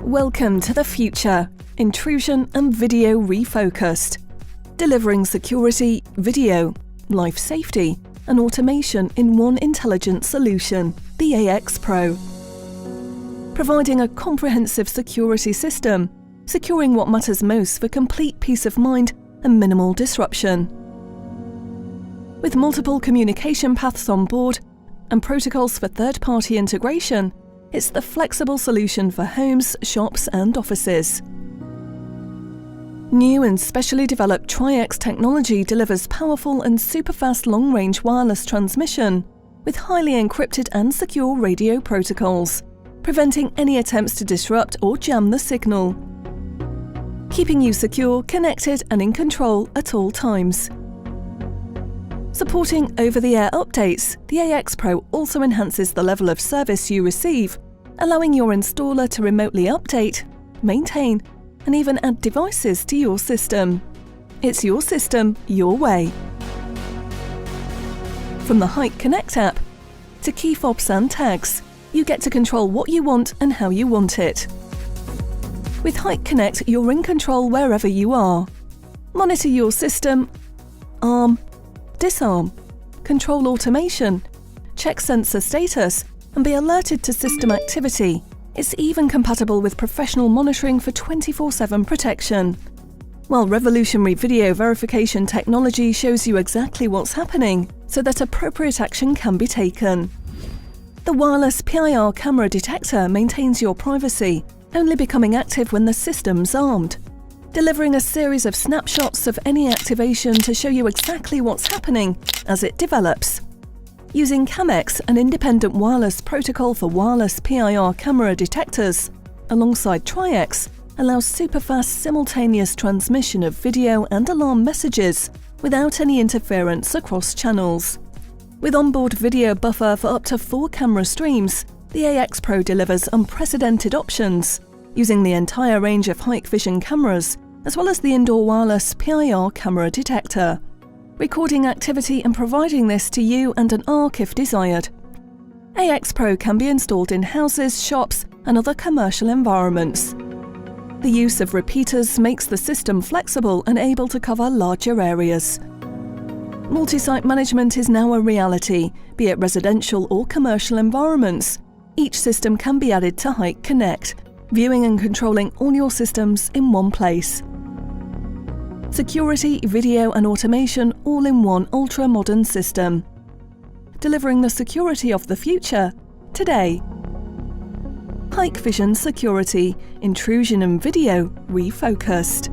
Welcome to the future, intrusion and video refocused, delivering security, video, life safety and automation in one intelligent solution, the AX Pro. Providing a comprehensive security system, securing what matters most for complete peace of mind and minimal disruption. With multiple communication paths on board and protocols for third-party integration, it's the flexible solution for homes, shops and offices. New and specially developed Tri-X technology delivers powerful and super-fast long-range wireless transmission with highly encrypted and secure radio protocols, preventing any attempts to disrupt or jam the signal, keeping you secure, connected and in control at all times. Supporting over-the-air updates, the AX Pro also enhances the level of service you receive, allowing your installer to remotely update, maintain, and even add devices to your system. It's your system, your way. From the Hik-connect app to key fobs and tags, you get to control what you want and how you want it. With Hik-connect, you're in control wherever you are. Monitor your system, arm, disarm, control automation, check sensor status, and be alerted to system activity. It's even compatible with professional monitoring for 24/7 protection. While revolutionary video verification technology shows you exactly what's happening so that appropriate action can be taken. The wireless PIR camera detector maintains your privacy, only becoming active when the system's armed, delivering a series of snapshots of any activation to show you exactly what's happening as it develops. Using CAMX, an independent wireless protocol for wireless PIR camera detectors, alongside Tri-X, allows super-fast simultaneous transmission of video and alarm messages without any interference across channels. With onboard video buffer for up to 4 camera streams, the AX Pro delivers unprecedented options, using the entire range of Hikvision cameras, as well as the indoor wireless PIR camera detector, recording activity and providing this to you and an ARC if desired. AX Pro can be installed in houses, shops and other commercial environments. The use of repeaters makes the system flexible and able to cover larger areas. Multi-site management is now a reality, be it residential or commercial environments. Each system can be added to Hik-connect, viewing and controlling all your systems in one place. Security, video and automation all in one ultra-modern system. Delivering the security of the future, today. Hikvision Security, intrusion and video refocused.